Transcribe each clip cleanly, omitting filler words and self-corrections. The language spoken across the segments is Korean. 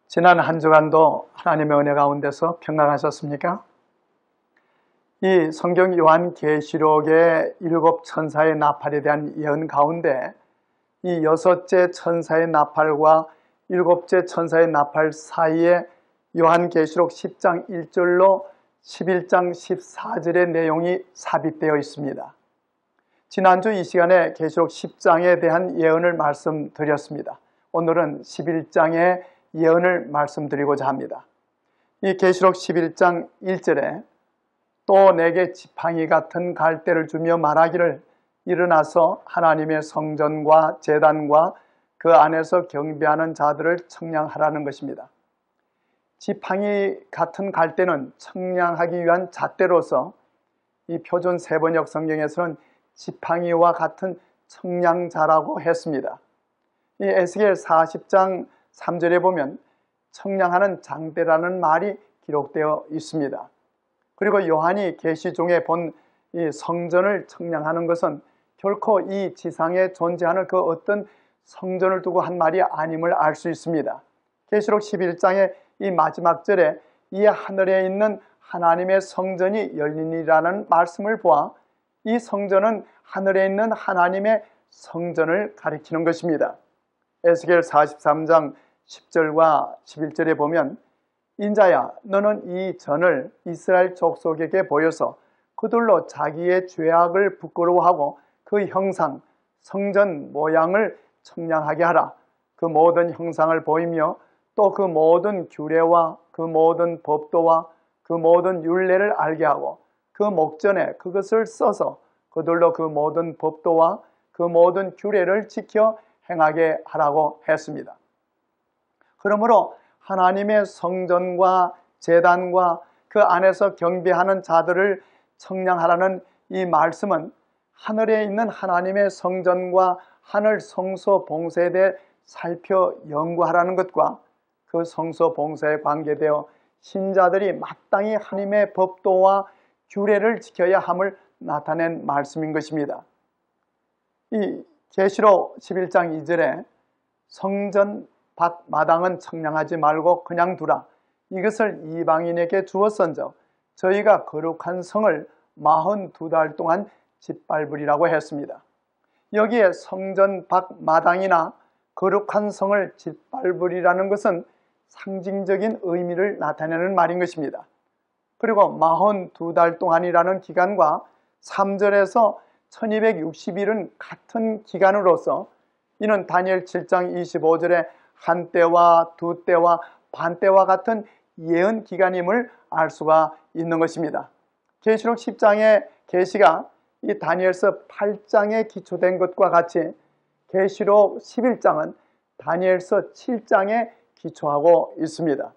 지난 한 주간도 하나님의 은혜 가운데서 평안하셨습니까? 이 성경 요한계시록의 7 천사의 나팔에 대한 예언 가운데 이 6째 천사의 나팔과 7째 천사의 나팔 사이에 요한계시록 10장 1절로 11장 14절의 내용이 삽입되어 있습니다. 지난주 이 시간에 계시록 10장에 대한 예언을 말씀드렸습니다. 오늘은 11장의 예언을 말씀드리고자 합니다. 이 계시록 11장 1절에 또 내게 지팡이 같은 갈대를 주며 말하기를 일어나서 하나님의 성전과 제단과 그 안에서 경배하는 자들을 청량하라는 것입니다. 지팡이 같은 갈대는 청량하기 위한 잣대로서 이 표준 세번역 성경에서는 지팡이와 같은 청량자라고 했습니다. 이 에스겔 40장 3절에 보면 청량하는 장대라는 말이 기록되어 있습니다. 그리고 요한이 계시 중에 본 이 성전을 청량하는 것은 결코 이 지상에 존재하는 그 어떤 성전을 두고 한 말이 아님을 알 수 있습니다. 계시록 11장의 이 마지막 절에 이 하늘에 있는 하나님의 성전이 열리니라는 말씀을 보아 이 성전은 하늘에 있는 하나님의 성전을 가리키는 것입니다. 에스겔 43장 10절과 11절에 보면 인자야 너는 이 전을 이스라엘 족속에게 보여서 그들로 자기의 죄악을 부끄러워하고 그 형상, 성전 모양을 청량하게 하라. 그 모든 형상을 보이며 또 그 모든 규례와 그 모든 법도와 그 모든 율례를 알게 하고 그 목전에 그것을 써서 그들로 그 모든 법도와 그 모든 규례를 지켜 행하게 하라고 했습니다. 그러므로 하나님의 성전과 제단과 그 안에서 경배하는 자들을 청량하라는 이 말씀은 하늘에 있는 하나님의 성전과 하늘 성소 봉사에 대해 살펴 연구하라는 것과 그 성소 봉사에 관계되어 신자들이 마땅히 하나님의 법도와 규례를 지켜야 함을 나타낸 말씀인 것입니다. 이 계시록 11장 2절에 성전 밖 마당은 청량하지 말고 그냥 두라. 이것을 이방인에게 주었은즉 저희가 거룩한 성을 42달 동안 짓밟으리라고 했습니다. 여기에 성전 밖 마당이나 거룩한 성을 짓밟으리라는 것은 상징적인 의미를 나타내는 말인 것입니다. 그리고 42달 동안이라는 기간과 3절에서 1260일은 같은 기간으로서 이는 다니엘 7장 25절에 한 때와 두 때와 반 때와 같은 예언 기간임을 알 수가 있는 것입니다. 계시록 10장의 계시가 이 다니엘서 8장에 기초된 것과 같이 계시록 11장은 다니엘서 7장에 기초하고 있습니다.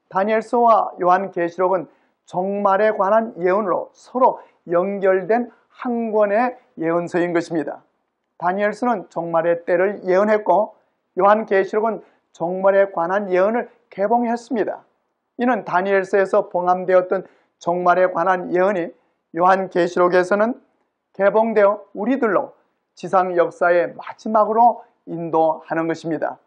다니엘서와 요한계시록은 종말에 관한 예언으로 서로 연결된 한 권의 예언서인 것입니다. 다니엘서는 종말의 때를 예언했고 요한계시록은 종말에 관한 예언을 개봉했습니다. 이는 다니엘서에서 봉함되었던 종말에 관한 예언이 요한계시록에서는 개봉되어 우리들로 지상 역사의 마지막으로 인도하는 것입니다.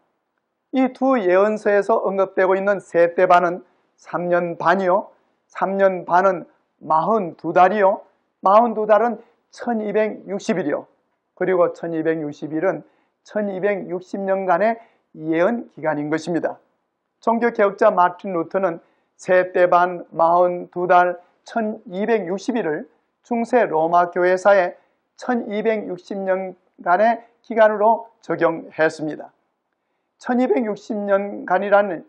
이 두 예언서에서 언급되고 있는 세대 반은 3년 반이요 3년 반은 42달이요 42달은 1260일이요 그리고 1260일은 1260년간의 예언 기간인 것입니다. 종교개혁자 마틴 루터는 세대 반 42달 1260일을 중세 로마 교회사의 1260년간의 기간으로 적용했습니다. 1260년간이라는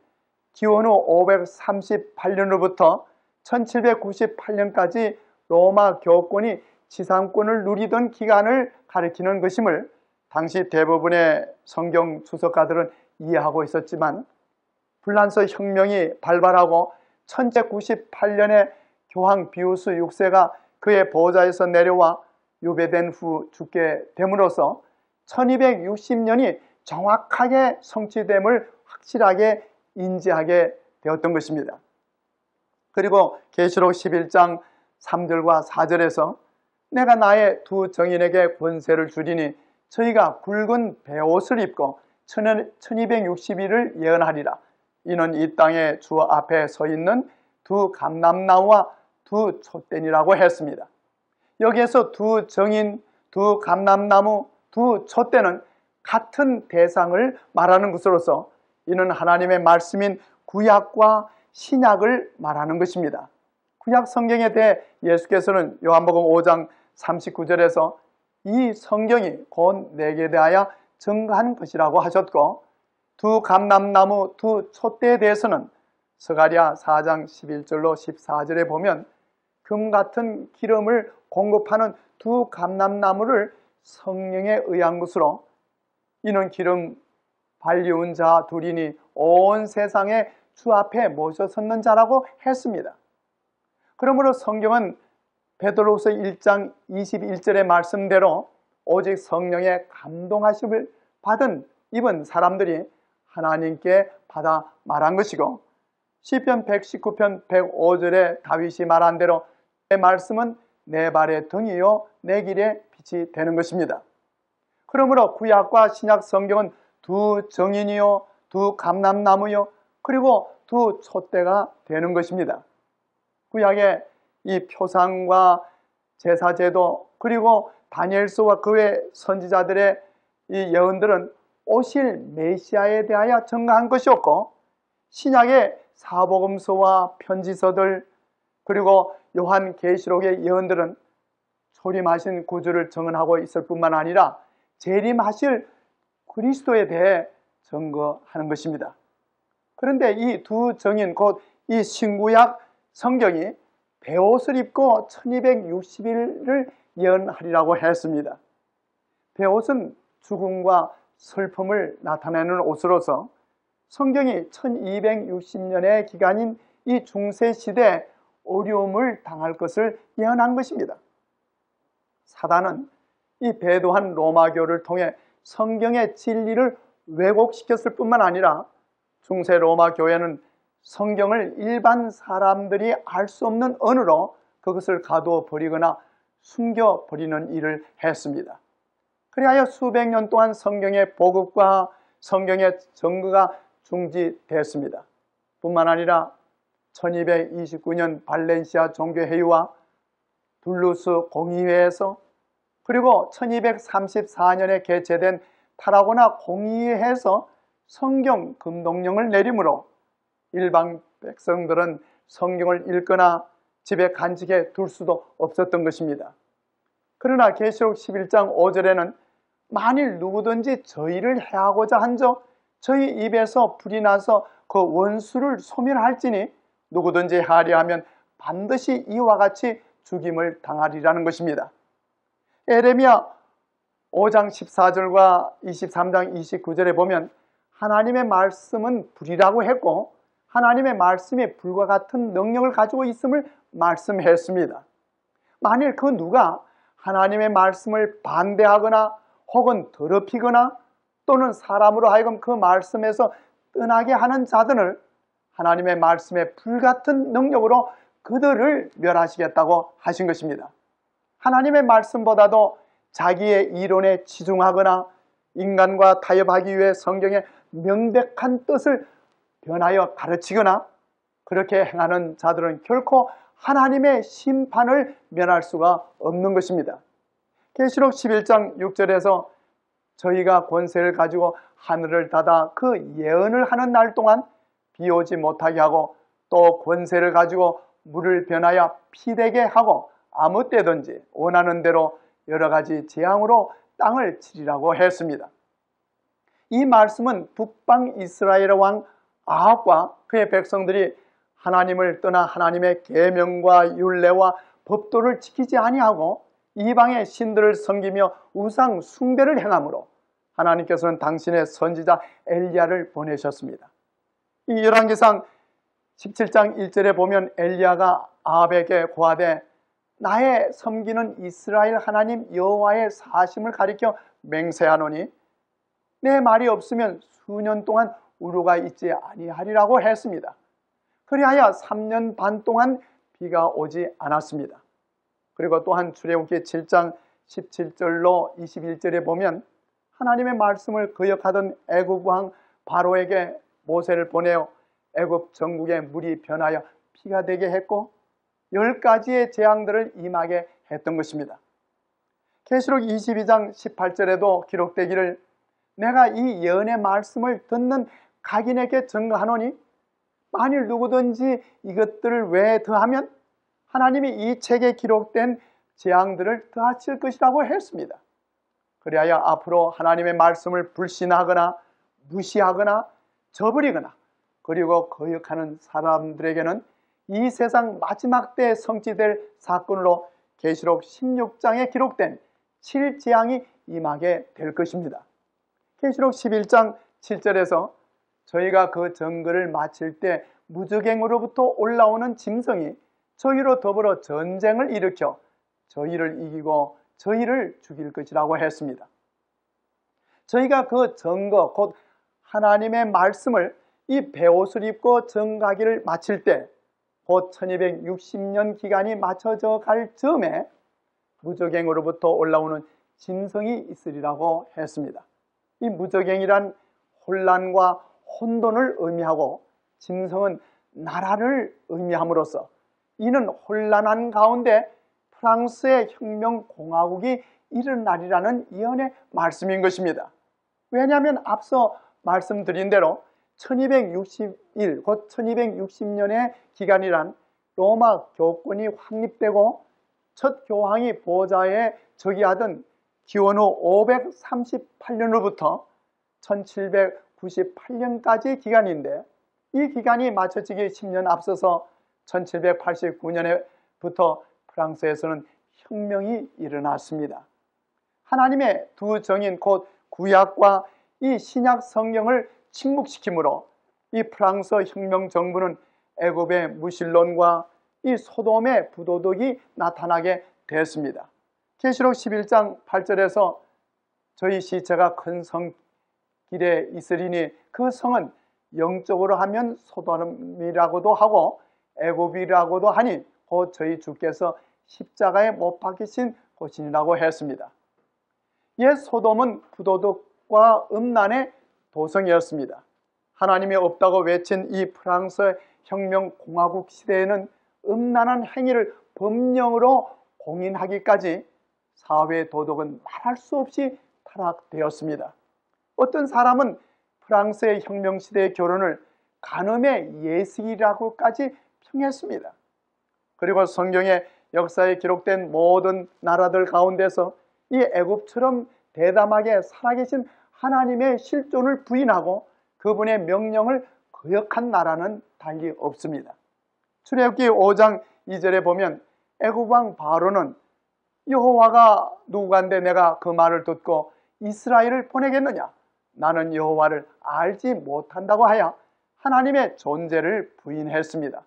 기원 후 538년으로부터 1798년까지 로마 교권이 지상권을 누리던 기간을 가리키는 것임을 당시 대부분의 성경 주석가들은 이해하고 있었지만 불란서 혁명이 발발하고 1798년에 교황 비우스 6세가 그의 보좌에서 내려와 유배된 후 죽게 됨으로써 1260년이 정확하게 성취됨을 확실하게 인지하게 되었던 것입니다. 그리고 계시록 11장 3절과 4절에서 내가 나의 두 정인에게 권세를 주리니 저희가 굵은 베옷을 입고 1260일을 예언하리라. 이는 이 땅에 주 앞에 서 있는 두 감람나무와 두 촛대니라고 했습니다. 여기에서 두 정인, 두 감람나무, 두 촛대는 같은 대상을 말하는 것으로서 이는 하나님의 말씀인 구약과 신약을 말하는 것입니다. 구약 성경에 대해 예수께서는 요한복음 5장 39절에서 이 성경이 곧 내게 대하여 증거한 것이라고 하셨고, 두 감람나무, 두 촛대에 대해서는 스가랴 4장 11절로 14절에 보면 금 같은 기름을 공급하는 두 감람나무를 성령에 의한 것으로 이는 기름 발리운 자 둘이니 온 세상에 주 앞에 모셔섰는 자라고 했습니다. 그러므로 성경은 베드로후서 1장 21절의 말씀대로 오직 성령의 감동하심을 입은 사람들이 하나님께 받아 말한 것이고, 시편 119편 105절에 다윗이 말한 대로 내 말씀은 내 발의 등이요 내 길의 빛이 되는 것입니다. 그러므로 구약과 신약 성경은 두 정인이요 두 감람나무요 그리고 두 촛대가 되는 것입니다. 구약의 이 표상과 제사제도 그리고 다니엘서와 그 외 선지자들의 이 예언들은 오실 메시아에 대하여 증거한 것이었고, 신약의 사복음서와 편지서들 그리고 요한계시록의 예언들은 초림하신 구주를 증언하고 있을 뿐만 아니라 재림하실 그리스도에 대해 증거하는 것입니다. 그런데 이 두 정인 곧 이 신구약 성경이 베옷을 입고 1260일을 예언하리라고 했습니다. 베옷은 죽음과 슬픔을 나타내는 옷으로서 성경이 1260년의 기간인 이 중세시대에 어려움을 당할 것을 예언한 것입니다. 사단은 이 배도한 로마교를 통해 성경의 진리를 왜곡시켰을 뿐만 아니라 중세 로마 교회는 성경을 일반 사람들이 알 수 없는 언어로 그것을 가두어 버리거나 숨겨 버리는 일을 했습니다. 그리하여 수백 년 동안 성경의 보급과 성경의 증거가 중지됐습니다. 뿐만 아니라 1229년 발렌시아 종교회의와 둘루스 공의회에서 그리고 1234년에 개최된 타라고나 공의회에서 성경 금동령을 내림으로 일반 백성들은 성경을 읽거나 집에 간직해 둘 수도 없었던 것입니다. 그러나 계시록 11장 5절에는 만일 누구든지 저희를 해하고자 한적 저희 입에서 불이 나서 그 원수를 소멸할지니 누구든지 하려 하면 반드시 이와 같이 죽임을 당하리라는 것입니다. 에레미야 5장 14절과 23장 29절에 보면 하나님의 말씀은 불이라고 했고 하나님의 말씀이 불과 같은 능력을 가지고 있음을 말씀했습니다. 만일 그 누가 하나님의 말씀을 반대하거나 혹은 더럽히거나 또는 사람으로 하여금 그 말씀에서 떠나게 하는 자들을 하나님의 말씀의 불같은 능력으로 그들을 멸하시겠다고 하신 것입니다. 하나님의 말씀보다도 자기의 이론에 치중하거나 인간과 타협하기 위해 성경의 명백한 뜻을 변하여 가르치거나 그렇게 행하는 자들은 결코 하나님의 심판을 면할 수가 없는 것입니다. 계시록 11장 6절에서 저희가 권세를 가지고 하늘을 닫아 그 예언을 하는 날 동안 비 오지 못하게 하고 또 권세를 가지고 물을 변하여 피되게 하고 아무 때든지 원하는 대로 여러 가지 재앙으로 땅을 치리라고 했습니다. 이 말씀은 북방 이스라엘 왕 아합과 그의 백성들이 하나님을 떠나 하나님의 계명과 율례와 법도를 지키지 아니하고 이방의 신들을 섬기며 우상 숭배를 행함으로 하나님께서는 당신의 선지자 엘리야를 보내셨습니다. 이 열왕기상 17장 1절에 보면 엘리야가 아합에게 고하되 나의 섬기는 이스라엘 하나님 여호와의 사심을 가리켜 맹세하노니 내 말이 없으면 수년 동안 우루가 있지 아니하리라고 했습니다. 그리하여 3년 반 동안 비가 오지 않았습니다. 그리고 또한 출애굽기 7장 17절로 21절에 보면 하나님의 말씀을 거역하던 애굽 왕 바로에게 모세를 보내어 애굽 전국의 물이 변하여 피가 되게 했고 10가지의 재앙들을 임하게 했던 것입니다. 계시록 22장 18절에도 기록되기를 내가 이 예언의 말씀을 듣는 각인에게 증거하노니 만일 누구든지 이것들을 외에 더하면 하나님이 이 책에 기록된 재앙들을 더하실 것이라고 했습니다. 그리하여 앞으로 하나님의 말씀을 불신하거나 무시하거나 저버리거나 그리고 거역하는 사람들에게는 이 세상 마지막 때에 성취될 사건으로 계시록 16장에 기록된 7재앙이 임하게 될 것입니다. 계시록 11장 7절에서 저희가 그 정거를 마칠 때 무저갱으로부터 올라오는 짐승이 저희로 더불어 전쟁을 일으켜 저희를 이기고 저희를 죽일 것이라고 했습니다. 저희가 그 정거 곧 하나님의 말씀을 이 베옷을 입고 정가기를 마칠 때 곧 1260년 기간이 맞춰져 갈 즈음에 무저갱으로부터 올라오는 짐승이 있으리라고 했습니다. 이 무저갱이란 혼란과 혼돈을 의미하고 짐승은 나라를 의미함으로써 이는 혼란한 가운데 프랑스의 혁명공화국이 일어나리라는 예언의 말씀인 것입니다. 왜냐하면 앞서 말씀드린 대로 1261, 곧 1260년의 기간이란 로마 교권이 확립되고 첫 교황이 보좌에 즉위하던 기원 후 538년으로부터 1798년까지의 기간인데 이 기간이 맞춰지기 10년 앞서서 1789년부터 프랑스에서는 혁명이 일어났습니다. 하나님의 두 정인 곧 구약과 이 신약 성경을 침묵시키므로 이 프랑스 혁명 정부는 애굽의 무신론과 이 소돔의 부도덕이 나타나게 됐습니다. 계시록 11장 8절에서 저희 시체가 큰 성길에 있으리니 그 성은 영적으로 하면 소돔이라고도 하고 애굽이라고도 하니 곧 저희 주께서 십자가에 못 박히신 곳이라고 했습니다. 옛 소돔은 부도덕과 음란의 도성이었습니다. 하나님이 없다고 외친 이 프랑스 혁명공화국 시대에는 음란한 행위를 법령으로 공인하기까지 사회 도덕은 말할 수 없이 타락되었습니다. 어떤 사람은 프랑스의 혁명시대의 결혼을 간음의 예식이라고까지 평했습니다. 그리고 성경의 역사에 기록된 모든 나라들 가운데서 이 애굽처럼 대담하게 살아계신 하나님의 실존을 부인하고 그분의 명령을 거역한 나라는 달리 없습니다. 출애굽기 5장 2절에 보면 애굽 왕 바로는 여호와가 누구간데 내가 그 말을 듣고 이스라엘을 보내겠느냐? 나는 여호와를 알지 못한다고 하여 하나님의 존재를 부인했습니다.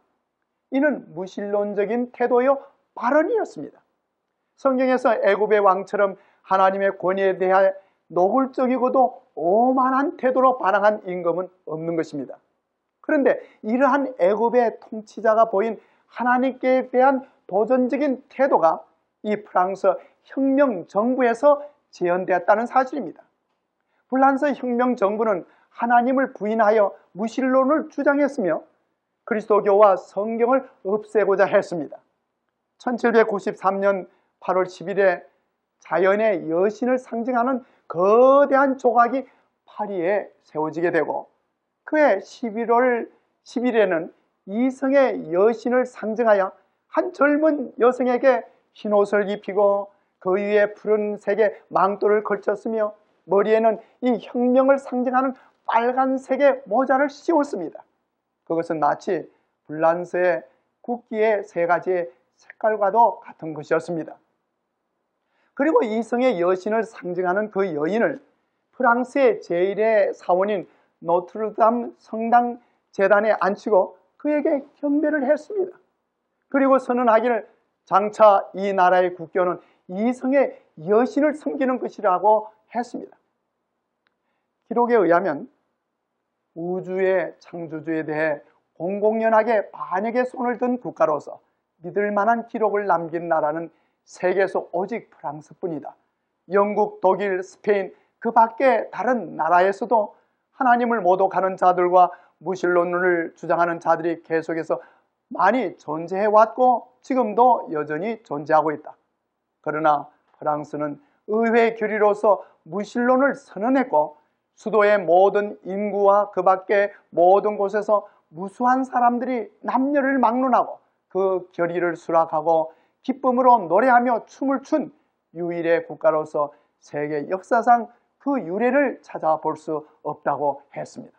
이는 무신론적인 태도요 발언이었습니다. 성경에서 애굽의 왕처럼 하나님의 권위에 대해 노골적이고도 오만한 태도로 반항한 임금은 없는 것입니다. 그런데 이러한 애굽의 통치자가 보인 하나님께 대한 도전적인 태도가 이 프랑스 혁명 정부에서 재현되었다는 사실입니다. 프랑스 혁명 정부는 하나님을 부인하여 무신론을 주장했으며 그리스도교와 성경을 없애고자 했습니다. 1793년 8월 10일에 자연의 여신을 상징하는 거대한 조각이 파리에 세워지게 되고 그해 11월 10일에는 이성의 여신을 상징하여 한 젊은 여성에게 흰옷을 입히고 그 위에 푸른색의 망토를 걸쳤으며 머리에는 이 혁명을 상징하는 빨간색의 모자를 씌웠습니다. 그것은 마치 불란스의 국기의 세 가지의 색깔과도 같은 것이었습니다. 그리고 이성의 여신을 상징하는 그 여인을 프랑스의 제1의 사원인 노트르담 성당 재단에 앉히고 그에게 경배를 했습니다. 그리고 선언하기를 장차 이 나라의 국교는 이성의 여신을 섬기는 것이라고 했습니다. 기록에 의하면 우주의 창조주에 대해 공공연하게 반역의 손을 든 국가로서 믿을 만한 기록을 남긴 나라는 세계에서 오직 프랑스뿐이다. 영국, 독일, 스페인 그 밖에 다른 나라에서도 하나님을 모독하는 자들과 무신론을 주장하는 자들이 계속해서 많이 존재해 왔고 지금도 여전히 존재하고 있다. 그러나 프랑스는 의회 결의로서 무신론을 선언했고 수도의 모든 인구와 그 밖의 모든 곳에서 무수한 사람들이 남녀를 막론하고 그 결의를 수락하고 기쁨으로 노래하며 춤을 춘 유일의 국가로서 세계 역사상 그 유래를 찾아볼 수 없다고 했습니다.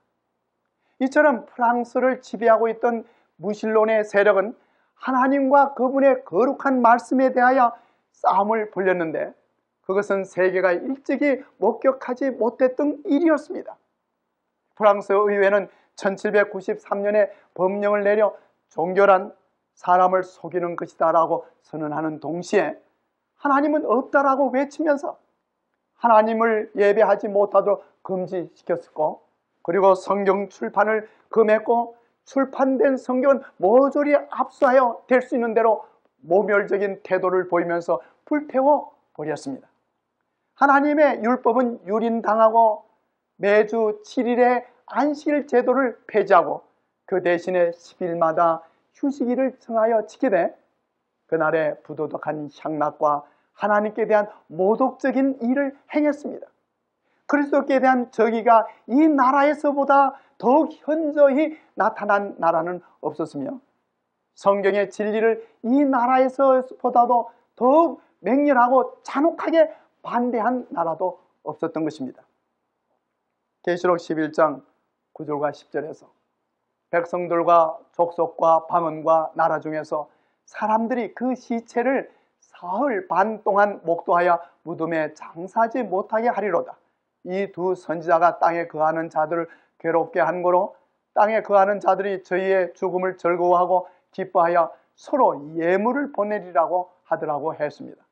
이처럼 프랑스를 지배하고 있던 무신론의 세력은 하나님과 그분의 거룩한 말씀에 대하여 싸움을 벌였는데 그것은 세계가 일찍이 목격하지 못했던 일이었습니다. 프랑스 의회는 1793년에 법령을 내려 종교란 사람을 속이는 것이다 라고 선언하는 동시에 하나님은 없다라고 외치면서 하나님을 예배하지 못하도록 금지시켰고 그리고 성경 출판을 금했고 출판된 성경은 모조리 압수하여 될 수 있는 대로 모멸적인 태도를 보이면서 불태워 버렸습니다. 하나님의 율법은 유린당하고 매주 7일의 안식일 제도를 폐지하고 그 대신에 10일마다 휴식일을 정하여 지키게 돼 그날의 부도덕한 향락과 하나님께 대한 모독적인 일을 행했습니다. 그리스도께 대한 정의가 이 나라에서보다 더욱 현저히 나타난 나라는 없었으며 성경의 진리를 이 나라에서보다도 더욱 맹렬하고 잔혹하게 반대한 나라도 없었던 것입니다. 계시록 11장 9절과 10절에서 백성들과 족속과 방언과 나라 중에서 사람들이 그 시체를 사흘 반 동안 목도하여 무덤에 장사하지 못하게 하리로다. 이 두 선지자가 땅에 거하는 자들을 괴롭게 한 거로 땅에 거하는 자들이 저희의 죽음을 즐거워하고 기뻐하여 서로 예물을 보내리라고 하더라고 했습니다.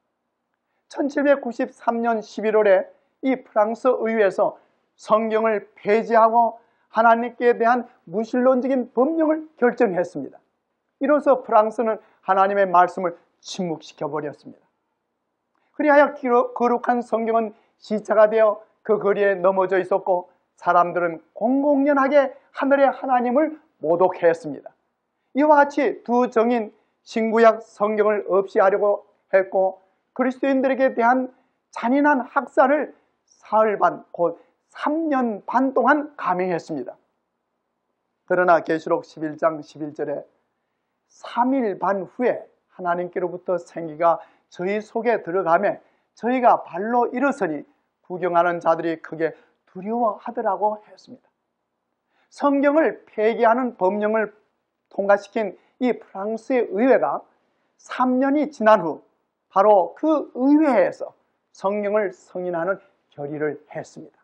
1793년 11월에 이 프랑스 의회에서 성경을 폐지하고 하나님께 대한 무신론적인 법령을 결정했습니다. 이로써 프랑스는 하나님의 말씀을 침묵시켜 버렸습니다. 그리하여 거룩한 성경은 시체가 되어 그 거리에 넘어져 있었고 사람들은 공공연하게 하늘의 하나님을 모독했습니다. 이와 같이 두 정인 신구약 성경을 없이 하려고 했고 그리스도인들에게 대한 잔인한 학살을 사흘 반, 곧 3년 반 동안 감행했습니다. 그러나 계시록 11장 11절에 3일 반 후에 하나님께로부터 생기가 저희 속에 들어가매 저희가 발로 일어서니 구경하는 자들이 크게 두려워하더라고 했습니다. 성경을 폐기하는 법령을 통과시킨 이 프랑스의 의회가 3년이 지난 후 바로 그 의회에서 성경을 승인하는 결의를 했습니다.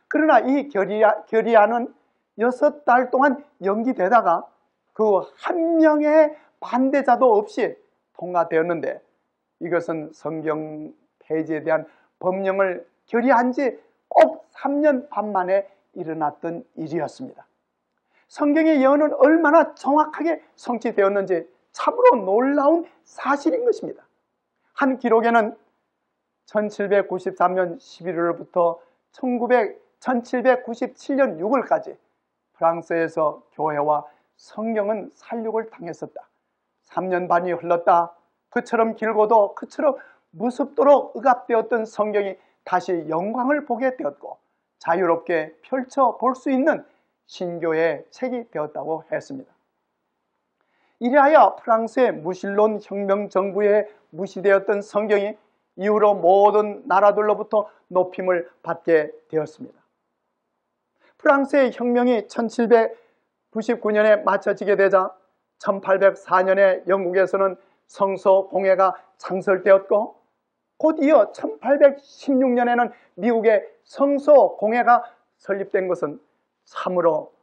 그러나 이 결의안은 6달 동안 연기되다가 그 한 명의 반대자도 없이 통과되었는데 이것은 성경 폐지에 대한 법령을 결의한 지 꼭 3년 반 만에 일어났던 일이었습니다. 성경의 예언은 얼마나 정확하게 성취되었는지 참으로 놀라운 사실인 것입니다. 한 기록에는 1793년 11월부터 1797년 6월까지 프랑스에서 교회와 성경은 살육을 당했었다. 3년 반이 흘렀다. 그처럼 길고도 그처럼 무섭도록 억압되었던 성경이 다시 영광을 보게 되었고 자유롭게 펼쳐볼 수 있는 신교의 책이 되었다고 했습니다. 이래하여 프랑스의 무신론 혁명 정부에 무시되었던 성경이 이후로 모든 나라들로부터 높임을 받게 되었습니다. 프랑스의 혁명이 1799년에 마쳐지게 되자 1804년에 영국에서는 성서 공회가 창설되었고 곧 이어 1816년에는 미국의 성서 공회가 설립된 것은 참으로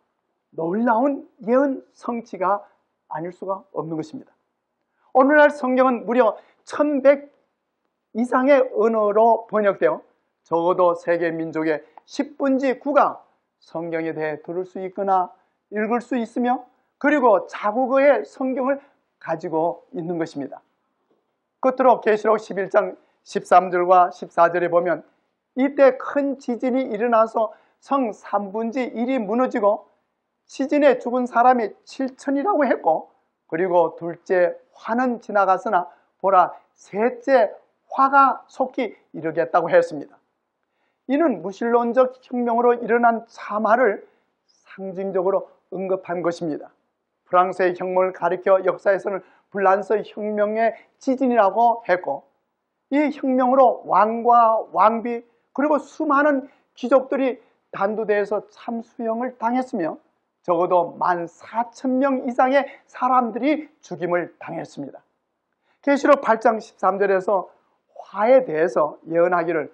놀라운 예언 성취가 아닐 수가 없는 것입니다. 오늘날 성경은 무려 1100 이상의 언어로 번역되어 적어도 세계 민족의 10분의 9가 성경에 대해 들을 수 있거나 읽을 수 있으며 그리고 자국어의 성경을 가지고 있는 것입니다. 끝으로 계시록 11장 13절과 14절에 보면 이때 큰 지진이 일어나서 성 1/3이 무너지고 시진에 죽은 사람이 7천이라고 했고, 그리고 둘째 화는 지나갔으나 보라 셋째 화가 속히 이르겠다고 했습니다. 이는 무신론적 혁명으로 일어난 참화를 상징적으로 언급한 것입니다. 프랑스의 혁명을 가리켜 역사에서는 불란서 혁명의 지진이라고 했고, 이 혁명으로 왕과 왕비 그리고 수많은 귀족들이 단두대에서 참수형을 당했으며 적어도 14,000명 이상의 사람들이 죽임을 당했습니다. 계시록 8장 13절에서 화에 대해서 예언하기를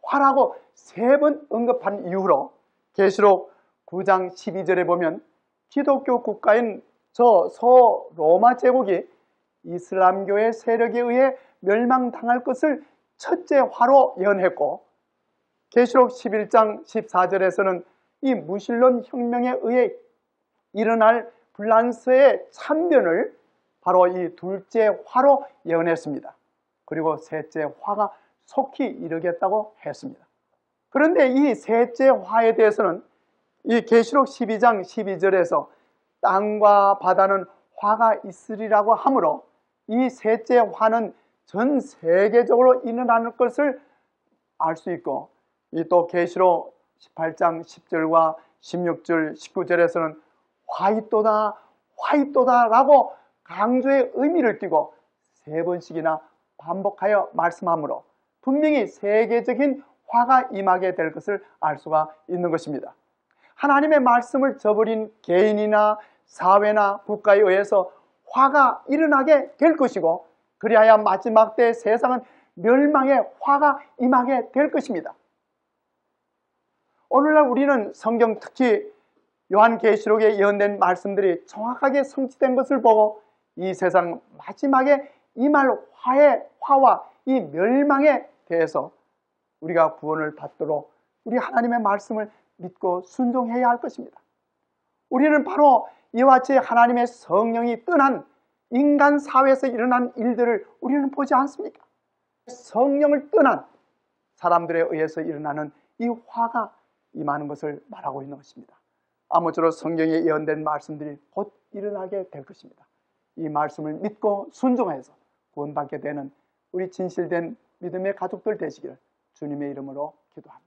화라고 3번 언급한 이후로 계시록 9장 12절에 보면 기독교 국가인 저 서로마 제국이 이슬람교의 세력에 의해 멸망당할 것을 첫째 화로 예언했고, 계시록 11장 14절에서는 이 무신론 혁명에 의해 일어날 불란서의 참변을 바로 이 둘째 화로 예언했습니다. 그리고 셋째 화가 속히 이르겠다고 했습니다. 그런데 이 셋째 화에 대해서는 이 계시록 12장 12절에서 땅과 바다는 화가 있으리라고 하므로 이 셋째 화는 전 세계적으로 일어나는 것을 알 수 있고, 이 또 계시록 18장 10절과 16절 19절에서는 화있도다 라고 강조의 의미를 띠고 3번씩이나 반복하여 말씀하므로 분명히 세계적인 화가 임하게 될 것을 알 수가 있는 것입니다. 하나님의 말씀을 저버린 개인이나 사회나 국가에 의해서 화가 일어나게 될 것이고, 그리하여 마지막 때 세상은 멸망의 화가 임하게 될 것입니다. 오늘날 우리는 성경, 특히 요한계시록에 예언된 말씀들이 정확하게 성취된 것을 보고 이 세상 마지막에 임할 화와 이 멸망에 대해서 우리가 구원을 받도록 우리 하나님의 말씀을 믿고 순종해야 할 것입니다. 우리는 바로 이와 같이 하나님의 성령이 떠난 인간 사회에서 일어난 일들을 우리는 보지 않습니까? 성령을 떠난 사람들에 의해서 일어나는 이 화가 임하는 것을 말하고 있는 것입니다. 아무쪼록 성경에 예언된 말씀들이 곧 일어나게 될 것입니다. 이 말씀을 믿고 순종해서 구원받게 되는 우리 진실된 믿음의 가족들 되시기를 주님의 이름으로 기도합니다.